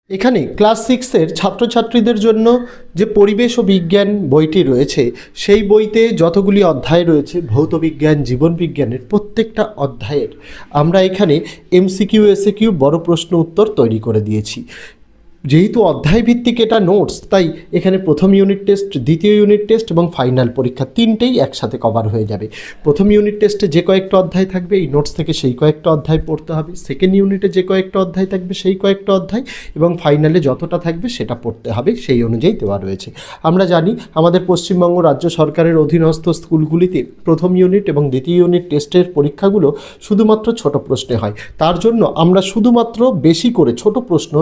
এখানে ক্লাস সিক্সের ছাত্রছাত্রীদের জন্য যে পরিবেশ ও বিজ্ঞান বইটি রয়েছে সেই বইতে যতগুলি অধ্যায় রয়েছে ভৌত বিজ্ঞান জীবন বিজ্ঞানের প্রত্যেকটা অধ্যায়ের আমরা এখানে এমসিকিউ এসএকিউ বড় প্রশ্ন উত্তর তৈরি করে দিয়েছি। যেহেতু অধ্যায় ভিত্তিক এটা নোটস, তাই এখানে প্রথম ইউনিট টেস্ট, দ্বিতীয় ইউনিট টেস্ট এবং ফাইনাল পরীক্ষা তিনটেই একসাথে কভার হয়ে যাবে। প্রথম ইউনিট টেস্টে যে কয়েকটা অধ্যায় থাকবে এই নোটস থেকে সেই কয়েকটা অধ্যায় পড়তে হবে, সেকেন্ড ইউনিটে যে কয়েকটা অধ্যায় থাকবে সেই কয়েকটা অধ্যায়, এবং ফাইনালে যতটা থাকবে সেটা পড়তে হবে, সেই অনুযায়ী দেওয়া রয়েছে। আমরা জানি আমাদের পশ্চিমবঙ্গ রাজ্য সরকারের অধীনস্থ স্কুলগুলিতে প্রথম ইউনিট এবং দ্বিতীয় ইউনিট টেস্টের পরীক্ষাগুলো শুধুমাত্র ছোট প্রশ্নে হয়। তার জন্য আমরা শুধুমাত্র বেশি করে ছোট প্রশ্ন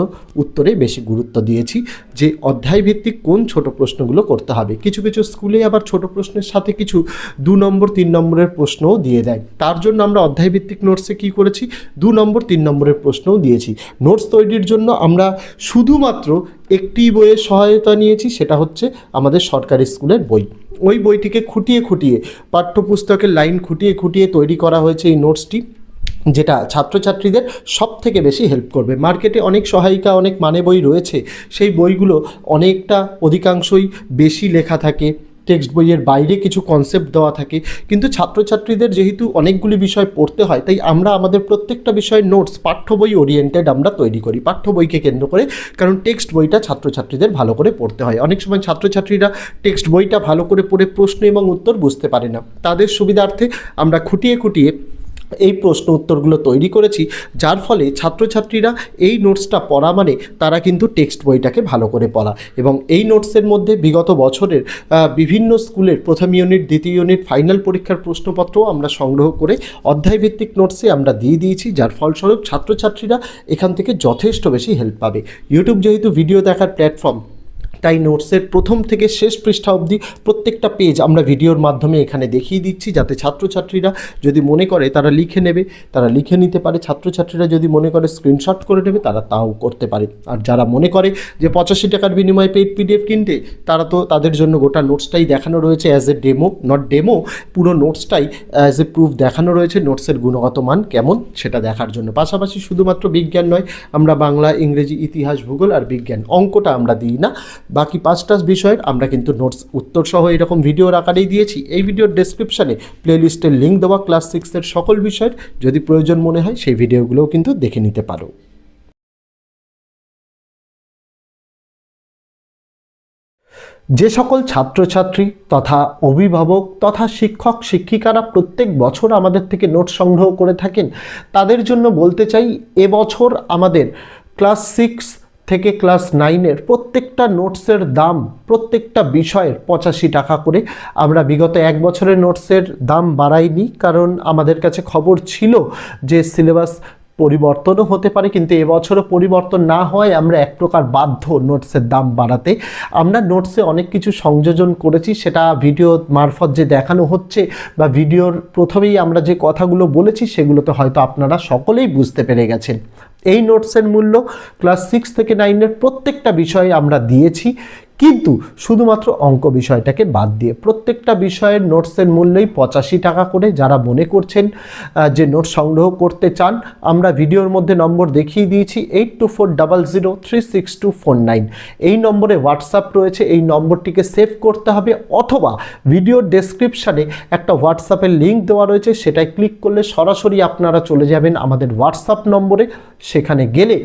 উত্তরে বেশি গুরুত্ব দিয়েছি যে অধ্যায় ভিত্তিক কোন ছোট প্রশ্নগুলো করতে হবে। কিছু কিছু স্কুলে আবার ছোট প্রশ্নের সাথে কিছু 2 নম্বর 3 নম্বরের প্রশ্নও দিয়ে দেয়। তার জন্য আমরা অধ্যায় ভিত্তিক নোটসে কী করেছি, 2 নম্বর 3 নম্বরের প্রশ্নও দিয়েছি। নোটস তৈরির জন্য আমরা শুধুমাত্র একটি বইয়ের সহায়তা নিয়েছি, সেটা হচ্ছে আমাদের সরকারি স্কুলের বই। ওই বইটিকে খুঁটিয়ে খুঁটিয়ে পাঠ্যপুস্তকের লাইন খুঁটিয়ে খুঁটিয়ে তৈরি করা হয়েছে এই নোটসটি, যেটা ছাত্রছাত্রীদের সব থেকে বেশি হেল্প করবে। মার্কেটে অনেক সহায়িকা, অনেক মানে বই রয়েছে, সেই বইগুলো অনেকটা অধিকাংশই বেশি লেখা থাকে, টেক্সট বইয়ের বাইরে কিছু কনসেপ্ট দেওয়া থাকে, কিন্তু ছাত্রছাত্রীদের যেহেতু অনেকগুলি বিষয় পড়তে হয়, তাই আমরা আমাদের প্রত্যেকটা বিষয়ের নোটস পাঠ্য বই ওরিয়েন্টেড আমরা তৈরি করি, পাঠ্য বইকে কেন্দ্র করে। কারণ টেক্সট বইটা ছাত্রছাত্রীদের ভালো করে পড়তে হয়। অনেক সময় ছাত্রছাত্রীরা টেক্সট বইটা ভালো করে পড়ে প্রশ্ন এবং উত্তর বুঝতে পারে না, তাদের সুবিধার্থে আমরা খুঁটিয়ে খুঁটিয়ে এই প্রশ্ন উত্তরগুলো তৈরি করেছি, যার ফলে ছাত্রছাত্রীরা এই নোটসটা পড়া মানে তারা কিন্তু টেক্সট বইটাকে ভালো করে পড়া। এবং এই নোটসের মধ্যে বিগত বছরের বিভিন্ন স্কুলের প্রথম ইউনিট, দ্বিতীয় ইউনিট, ফাইনাল পরীক্ষার প্রশ্নপত্রও আমরা সংগ্রহ করে অধ্যায়ভিত্তিক নোটসে আমরা দিয়ে দিয়েছি, যার ফলস্বরূপ ছাত্রছাত্রীরা এখান থেকে যথেষ্ট বেশি হেল্প পাবে। ইউটিউব যেহেতু ভিডিও দেখার প্ল্যাটফর্ম, তাই নোটসের প্রথম থেকে শেষ পৃষ্ঠা অবধি প্রত্যেকটা পেজ আমরা ভিডিওর মাধ্যমে এখানে দেখিয়ে দিচ্ছি, যাতে ছাত্রছাত্রীরা যদি মনে করে তারা লিখে নেবে, তারা লিখে নিতে পারে। ছাত্রছাত্রীরা যদি মনে করে স্ক্রিনশট করে নেবে, তারা তাও করতে পারে। আর যারা মনে করে যে 85 টাকার বিনিময়ে পেইড পিডিএফ কিনতে, তারা তো তাদের জন্য গোটা নোটসটাই দেখানো রয়েছে as a demo, not demo, পুরো নোটসটাই অ্যাজ এ প্রুফ দেখানো রয়েছে নোটসের গুণগত মান কেমন সেটা দেখার জন্য। পাশাপাশি শুধুমাত্র বিজ্ঞান নয়, আমরা বাংলা, ইংরেজি, ইতিহাস, ভূগোল আর বিজ্ঞান, অঙ্কটা আমরা দিই না, বাকি 5টা বিষয়ের আমরা কিন্তু নোটস উত্তর সহ এরকম ভিডিওর আকারেই দিয়েছি। এই ভিডিওর ডেসক্রিপশানে প্লেলিস্টের লিঙ্ক দেওয়া, ক্লাস 6-এর সকল বিষয়ের যদি প্রয়োজন মনে হয় সেই ভিডিওগুলোও কিন্তু দেখে নিতে পারো। যে সকল ছাত্রছাত্রী তথা অভিভাবক তথা শিক্ষক শিক্ষিকারা প্রত্যেক বছর আমাদের থেকে নোট সংগ্রহ করে থাকেন, তাদের জন্য বলতে চাই এবছর আমাদের ক্লাস 6 থেকে ক্লাস 9-এর প্রত্যেকটা নোটসের দাম প্রত্যেকটা বিষয়ের 85 টাকা করে। আমরা বিগত 1 বছরের নোটসের দাম বাড়াইনি, কারণ আমাদের কাছে খবর ছিল যে সিলেবাস পরিবর্তনও হতে পারে, কিন্তু এবছরও পরিবর্তন না হয় আমরা এক প্রকার বাধ্য নোটসের দাম বাড়াতে। আমরা নোটসে অনেক কিছু সংযোজন করেছি, সেটা ভিডিও মারফত যে দেখানো হচ্ছে বা ভিডিওর প্রথমেই আমরা যে কথাগুলো বলেছি সেগুলোতে হয়তো আপনারা সকলেই বুঝতে পেরে গেছেন। এই নোটসের মূল্য ক্লাস 6 থেকে 9-এর প্রত্যেকটা বিষয়ে আমরা দিয়েছি, কিন্তু শুধুমাত্র অঙ্ক বিষয়টাকে বাদ দিয়ে প্রত্যেকটা বিষয়ের নোটসের মূল্যই 85 টাকা করে। যারা মনে করছেন যে নোট সংগ্রহ করতে চান, আমরা ভিডিওর মধ্যে নম্বর দেখিয়ে দিয়েছি 8240036249। এই নম্বরে হোয়াটসঅ্যাপ রয়েছে, এই নম্বরটিকে সেভ করতে হবে, অথবা ভিডিওর ডেসক্রিপশানে একটা হোয়াটসঅ্যাপের লিঙ্ক দেওয়া রয়েছে, সেটাই ক্লিক করলে সরাসরি আপনারা চলে যাবেন আমাদের হোয়াটসঅ্যাপ নম্বরে। সেখানে গেলে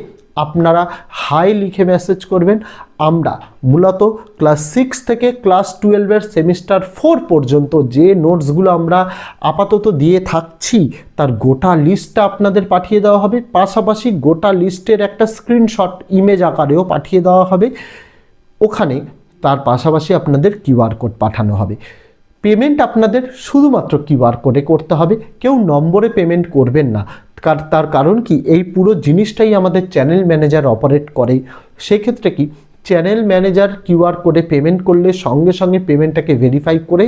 আপনারা হাই লিখে মেসেজ করবেন। আমরা মূলত ক্লাস 6 থেকে ক্লাস 12-এর সেমিস্টার 4 পর্যন্ত যে নোটসগুলো আমরা আপাতত দিয়ে থাকছি তার গোটা লিস্টটা আপনাদের পাঠিয়ে দেওয়া হবে, পাশাপাশি গোটা লিস্টের একটা স্ক্রিনশট ইমেজ আকারেও পাঠিয়ে দেওয়া হবে। ওখানে তার পাশাপাশি আপনাদের কিউআর কোড পাঠানো হবে। পেমেন্ট আপনাদের শুধুমাত্র কিউআর কোডে করতে হবে, কেউ নম্বরে পেমেন্ট করবেন না। তার কারণ কি, এই পুরো জিনিসটাই আমাদের চ্যানেল ম্যানেজার অপারেট করে। সেক্ষেত্রে কি, চ্যানেল ম্যানেজার কিউআর কোডে পেমেন্ট করলে সঙ্গে সঙ্গে পেমেন্টটাকে ভেরিফাই করে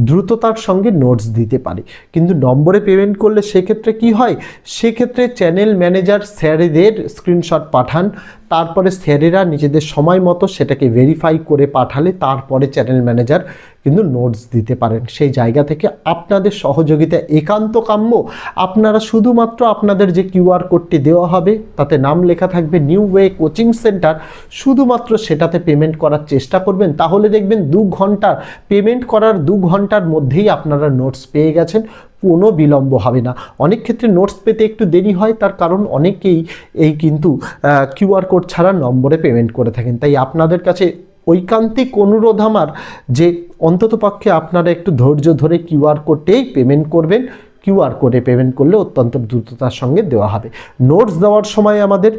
দ্রুততার সঙ্গে নোটস দিতে পারে। কিন্তু নম্বরে পেমেন্ট করলে সেক্ষেত্রে কি হয়, সেক্ষেত্রে চ্যানেল ম্যানেজার স্যারেদের স্ক্রিনশট পাঠান, তারপরে স্যারেরা নিজেদের সময় মতো সেটাকে ভেরিফাই করে পাঠালে তারপরে চ্যানেল ম্যানেজার কিন্তু নোটস দিতে পারেন। সেই জায়গা থেকে আপনাদের সহযোগিতা একান্ত কাম্য। আপনারা শুধুমাত্র আপনাদের যে কিউআর কোডটি দেওয়া হবে তাতে নাম লেখা থাকবে নিউ ওয়ে কোচিং সেন্টার, শুধুমাত্র সেটাতে পেমেন্ট করার চেষ্টা করবেন। তাহলে দেখবেন 2 ঘন্টার পেমেন্ট করার 2 ঘন্টার মধ্যেই আপনারা নোটস পেয়ে গেছেন, কোনো বিলম্ব হবে না। অনেক ক্ষেত্রে নোটস পেতে একটু দেরি হয়, তার কারণ অনেকেই এই কিন্তু কিউআর কোড ছাড়া নম্বরে পেমেন্ট করে থাকেন। তাই আপনাদের কাছে ঐকান্তিক অনুরোধ আমার যে অন্ততপক্ষে আপনারা একটু ধৈর্য ধরে কিউআর কোডেই পেমেন্ট করবেন। কিউআর কোডে পেমেন্ট করলে অত্যন্ত দ্রুততার সঙ্গে দেওয়া হবে। নোটস দেওয়ার সময় আমাদের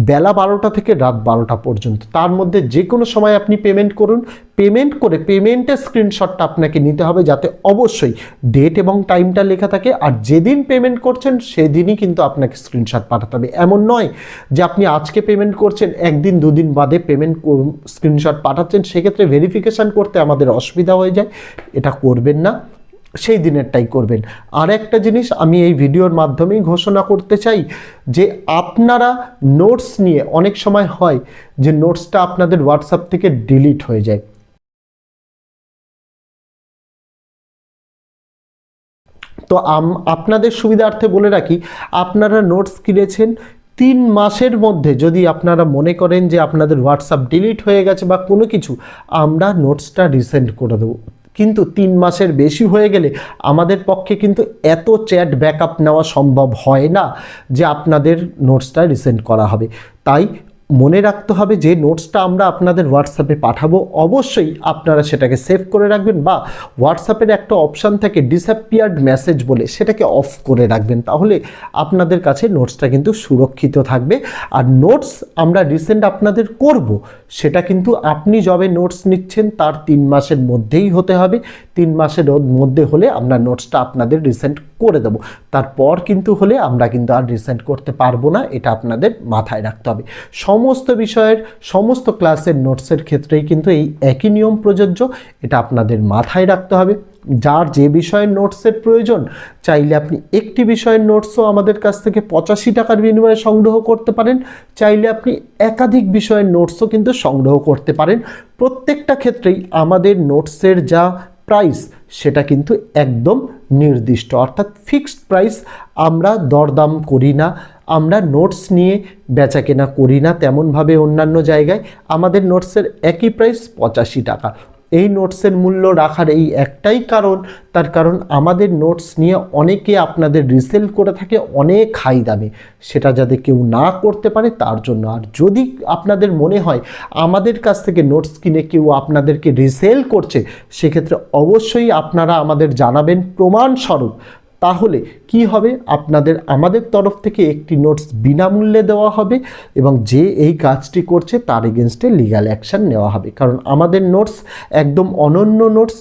বেলা 12টা থেকে রাত 12টা পর্যন্ত, তার মধ্যে যে কোনো সময় আপনি পেমেন্ট করুন। পেমেন্ট করে পেমেন্টের স্ক্রিনশটটা আপনাকে নিতে হবে, যাতে অবশ্যই ডেট এবং টাইমটা লেখা থাকে। আর যেদিন পেমেন্ট করছেন সেদিনই কিন্তু আপনাকে স্ক্রিনশট পাঠাতে হবে। এমন নয় যে আপনি আজকে পেমেন্ট করছেন, একদিন 2 দিন বাদে পেমেন্ট স্ক্রিনশট পাঠাচ্ছেন, সেক্ষেত্রে ভেরিফিকেশান করতে আমাদের অসুবিধা হয়ে যায়। এটা করবেন না, সেই দিনেরটাই করবেন। আর একটা জিনিস আমি এই ভিডিওর মাধ্যমেই ঘোষণা করতে চাই যে আপনারা নোটস নিয়ে অনেক সময় হয় যে নোটসটা আপনাদের হোয়াটসঅ্যাপ থেকে ডিলিট হয়ে যায়। তো আপনাদের সুবিধার্থে বলে রাখি, আপনারা নোটস কিনেছেন 3 মাসের মধ্যে যদি আপনারা মনে করেন যে আপনাদের হোয়াটসঅ্যাপ ডিলিট হয়ে গেছে বা কোনো কিছু, আমরা নোটসটা রিসেন্ড করে দেবো। কিন্তু 3 মাসের বেশি হয়ে গেলে আমাদের পক্ষে কিন্তু এত চ্যাট ব্যাকআপ নেওয়া সম্ভব হয় না যে আপনাদের নোটসটা রিসেন্ড করা হবে। তাই মনে রাখতে হবে যে নোটসটা আমরা আপনাদের হোয়াটসঅ্যাপে পাঠাবো, অবশ্যই আপনারা সেটাকে সেভ করে রাখবেন, বা হোয়াটসঅ্যাপের একটা অপশান থাকে ডিসঅ্যাপিয়ার্ড মেসেজ বলে, সেটাকে অফ করে রাখবেন। তাহলে আপনাদের কাছে নোটসটা কিন্তু সুরক্ষিত থাকবে। আর নোটস আমরা রিসেন্ড আপনাদের করব, সেটা কিন্তু আপনি যবে নোটস নিচ্ছেন তার 3 মাসের মধ্যেই হতে হবে। 3 মাসের মধ্যে হলে আমরা নোটসটা আপনাদের রিসেন্ড করে দেবো। তারপর কিন্তু হলে আমরা কিন্তু আর রিসেন্ড করতে পারবো না, এটা আপনাদের মাথায় রাখতে হবে। সমস্ত বিষয়ের সমস্ত ক্লাসের নোটসের ক্ষেত্রেই কিন্তু এই একই নিয়ম প্রযোজ্য, এটা আপনাদের মাথায় রাখতে হবে। যার যে বিষয়ের নোটসের প্রয়োজন, চাইলে আপনি একটি বিষয়ের নোটসও আমাদের কাছ থেকে 85 টাকার বিনিময়ে সংগ্রহ করতে পারেন, চাইলে আপনি একাধিক বিষয়ের নোটসও কিন্তু সংগ্রহ করতে পারেন। প্রত্যেকটা ক্ষেত্রেই আমাদের নোটসের যা প্রাইস সেটা কিন্তু একদম নির্দিষ্ট, অর্থাৎ ফিক্সড প্রাইস। আমরা দরদাম করি না, আমরা নোটস নিয়ে বেচাকেনা করি না তেমনভাবে অন্যান্য জায়গায়। আমাদের নোটসের একই প্রাইস 85 টাকা। এই নোটসের মূল্য রাখার এই একটাই কারণ, তার কারণ আমাদের নোটস নিয়ে অনেকে আপনাদের রিসেল করে থাকে অনেক হাই দামে, সেটা যাতে কেউ না করতে পারে তার জন্য। আর যদি আপনাদের মনে হয় আমাদের কাছ থেকে নোটস কিনে কেউ আপনাদেরকে রিসেল করছে, সেক্ষেত্রে অবশ্যই আপনারা আমাদের জানাবেন প্রমাণস্বরূপ। তাহলে কি হবে, আপনাদের আমাদের তরফ থেকে একটি নোটস বিনামূল্যে দেওয়া হবে এবং যে এই কাজটি করছে তার এগেনস্টে লিগ্যাল অ্যাকশান নেওয়া হবে। কারণ আমাদের নোটস একদম অনন্য নোটস,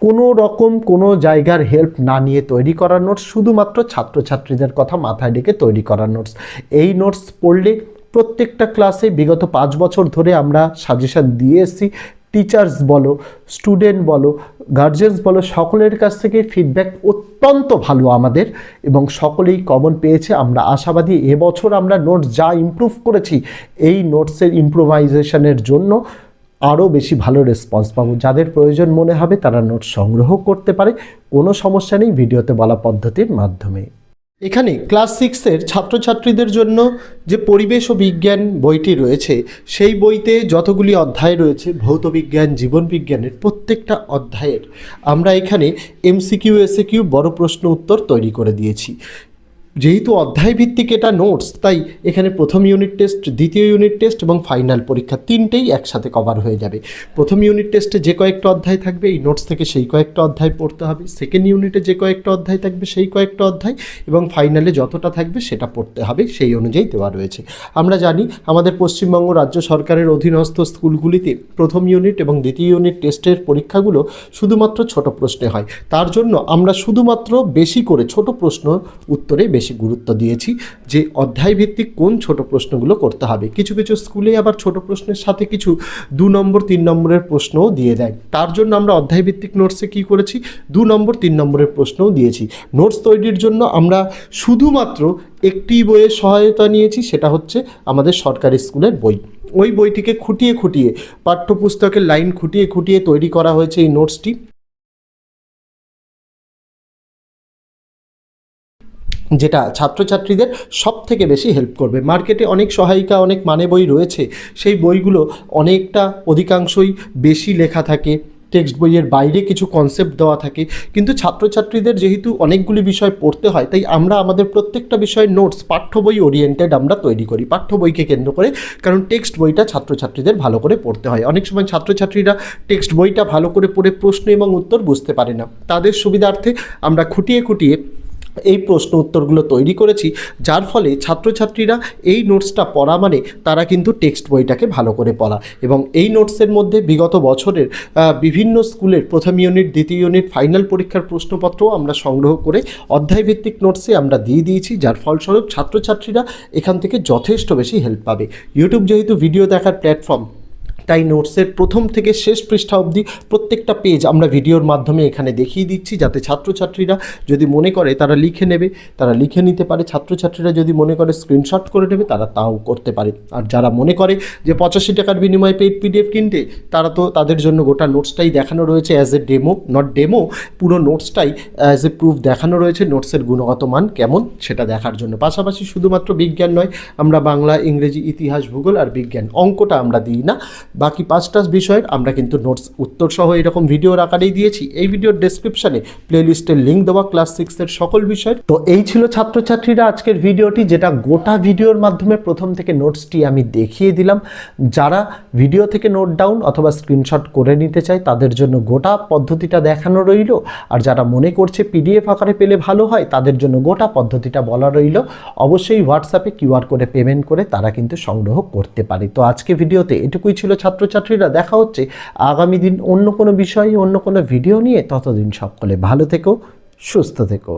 কোনো রকম কোনো জায়গার হেল্প না নিয়ে তৈরি করা নোটস, শুধুমাত্র ছাত্রছাত্রীদের কথা মাথায় রেখে তৈরি করা নোটস। এই নোটস পড়লে প্রত্যেকটা ক্লাসে বিগত 5 বছর ধরে আমরা সাজেশন দিয়ে এসেছি। টিচার্স বলো, স্টুডেন্ট বলো, গার্জেন্স বলো, সকলের কাছ থেকে ফিডব্যাক অত্যন্ত ভালো আমাদের, এবং সকলেই কমন পেয়েছে। আমরা আশাবাদী এবছর আমরা নোটস যা ইমপ্রুভ করেছি, এই নোটসের ইমপ্রোভাইজেশনের জন্য আরও বেশি ভালো রেসপন্স পাবো। যাদের প্রয়োজন মনে হবে তারা নোটস সংগ্রহ করতে পারে, কোনো সমস্যা নেই ভিডিওতে বলা পদ্ধতির মাধ্যমে। এখানে ক্লাস 6-এর ছাত্রছাত্রীদের জন্য যে পরিবেশ ও বিজ্ঞান বইটি রয়েছে, সেই বইতে যতগুলি অধ্যায় রয়েছে ভৌতবিজ্ঞান জীবনবিজ্ঞানের প্রত্যেকটা অধ্যায়ের আমরা এখানে MCQ SAQ বড় প্রশ্ন উত্তর তৈরি করে দিয়েছি। যেহেতু অধ্যায় ভিত্তিক এটা নোটস, তাই এখানে প্রথম ইউনিট টেস্ট, দ্বিতীয় ইউনিট টেস্ট এবং ফাইনাল পরীক্ষা তিনটেই একসাথে কভার হয়ে যাবে। প্রথম ইউনিট টেস্টে যে কয়েকটা অধ্যায় থাকবে এই নোটস থেকে সেই কয়েকটা অধ্যায় পড়তে হবে, সেকেন্ড ইউনিটে যে কয়েকটা অধ্যায় থাকবে সেই কয়েকটা অধ্যায়, এবং ফাইনালে যতটা থাকবে সেটা পড়তে হবে, সেই অনুযায়ী দেওয়া রয়েছে। আমরা জানি আমাদের পশ্চিমবঙ্গ রাজ্য সরকারের অধীনস্থ স্কুলগুলিতে প্রথম ইউনিট এবং দ্বিতীয় ইউনিট টেস্টের পরীক্ষাগুলো শুধুমাত্র ছোট প্রশ্নে হয়। তার জন্য আমরা শুধুমাত্র বেশি করে ছোট প্রশ্ন উত্তরে বেশি বেশি গুরুত্ব দিয়েছি যে অধ্যায়ভিত্তিক কোন ছোট প্রশ্নগুলো করতে হবে। কিছু কিছু স্কুলে আবার ছোট প্রশ্নের সাথে কিছু 2 নম্বর 3 নম্বরের প্রশ্নও দিয়ে দেয়। তার জন্য আমরা অধ্যায়ভিত্তিক নোটসে কী করেছি, 2 নম্বর 3 নম্বরের প্রশ্নও দিয়েছি। নোটস তৈরির জন্য আমরা শুধুমাত্র একটি বইয়ের সহায়তা নিয়েছি, সেটা হচ্ছে আমাদের সরকারি স্কুলের বই। ওই বইটিকে খুঁটিয়ে খুঁটিয়ে, পাঠ্যপুস্তকের লাইন খুঁটিয়ে খুঁটিয়ে তৈরি করা হয়েছে এই নোটসটি, যেটা ছাত্রছাত্রীদের সব থেকে বেশি হেল্প করবে। মার্কেটে অনেক সহায়িকা, অনেক মানে বই রয়েছে, সেই বইগুলো অনেকটা অধিকাংশই বেশি লেখা থাকে, টেক্সট বইয়ের বাইরে কিছু কনসেপ্ট দেওয়া থাকে, কিন্তু ছাত্রছাত্রীদের যেহেতু অনেকগুলি বিষয় পড়তে হয়, তাই আমরা আমাদের প্রত্যেকটা বিষয়ের নোটস পাঠ্য বই ওরিয়েন্টেড আমরা তৈরি করি, পাঠ্য বইকে কেন্দ্র করে। কারণ টেক্সট বইটা ছাত্রছাত্রীদের ভালো করে পড়তে হয়। অনেক সময় ছাত্রছাত্রীরা টেক্সট বইটা ভালো করে পড়ে প্রশ্ন এবং উত্তর বুঝতে পারে না, তাদের সুবিধার্থে আমরা খুঁটিয়ে খুঁটিয়ে এই প্রশ্ন উত্তরগুলো তৈরি করেছি, যার ফলে ছাত্রছাত্রীরা এই নোটসটা পড়া মানে তারা কিন্তু টেক্সট বইটাকে ভালো করে পড়া। এবং এই নোটসের মধ্যে বিগত বছরের বিভিন্ন স্কুলের প্রথম ইউনিট, দ্বিতীয় ইউনিট, ফাইনাল পরীক্ষার প্রশ্নপত্রও আমরা সংগ্রহ করে অধ্যায়ভিত্তিক নোটসে আমরা দিয়ে দিয়েছি, যার ফলস্বরূপ ছাত্রছাত্রীরা এখান থেকে যথেষ্ট বেশি হেল্প পাবে। ইউটিউব যেহেতু ভিডিও দেখার প্ল্যাটফর্ম, তাই নোটসের প্রথম থেকে শেষ পৃষ্ঠা অবধি প্রত্যেকটা পেজ আমরা ভিডিওর মাধ্যমে এখানে দেখিয়ে দিচ্ছি, যাতে ছাত্রছাত্রীরা যদি মনে করে তারা লিখে নেবে, তারা লিখে নিতে পারে। ছাত্রছাত্রীরা যদি মনে করে স্ক্রিনশট করে নেবে, তারা তাও করতে পারে। আর যারা মনে করে যে 85 টাকার বিনিময়ে পেইড পিডিএফ কিনতে, তারা তো তাদের জন্য গোটা নোটসটাই দেখানো রয়েছে as a demo, not demo, পুরো নোটসটাই অ্যাজ এ প্রুফ দেখানো রয়েছে নোটসের গুণগত মান কেমন সেটা দেখার জন্য। পাশাপাশি শুধুমাত্র বিজ্ঞান নয়, আমরা বাংলা, ইংরেজি, ইতিহাস, ভূগোল আর বিজ্ঞান, অঙ্কটা আমরা দিই না, বাকি 5টা বিষয়ের আমরা কিন্তু নোটস উত্তর সহ এরকম ভিডিওর আকারেই দিয়েছি। এই ভিডিওর ডেসক্রিপশানে প্লেলিস্টের লিঙ্ক দেওয়া ক্লাস 6-এর সকল বিষয়। তো এই ছিল ছাত্রছাত্রীরা আজকের ভিডিওটি, যেটা গোটা ভিডিওর মাধ্যমে প্রথম থেকে নোটসটি আমি দেখিয়ে দিলাম। যারা ভিডিও থেকে নোট ডাউন অথবা স্ক্রিনশট করে নিতে চায়, তাদের জন্য গোটা পদ্ধতিটা দেখানো রইল। আর যারা মনে করছে পিডিএফ আকারে পেলে ভালো হয়, তাদের জন্য গোটা পদ্ধতিটা বলা রইল। অবশ্যই হোয়াটসঅ্যাপে QR কোডে পেমেন্ট করে তারা কিন্তু সংগ্রহ করতে পারে। তো আজকে ভিডিওতে এটুকুই ছিল ছাত্রছাত্রীরা। দেখা হচ্ছে আগামী দিন অন্য কোনো বিষয়ে, অন্য কোনো ভিডিও নিয়ে। ততদিন সকলে ভালো থেকো, সুস্থ থেকো।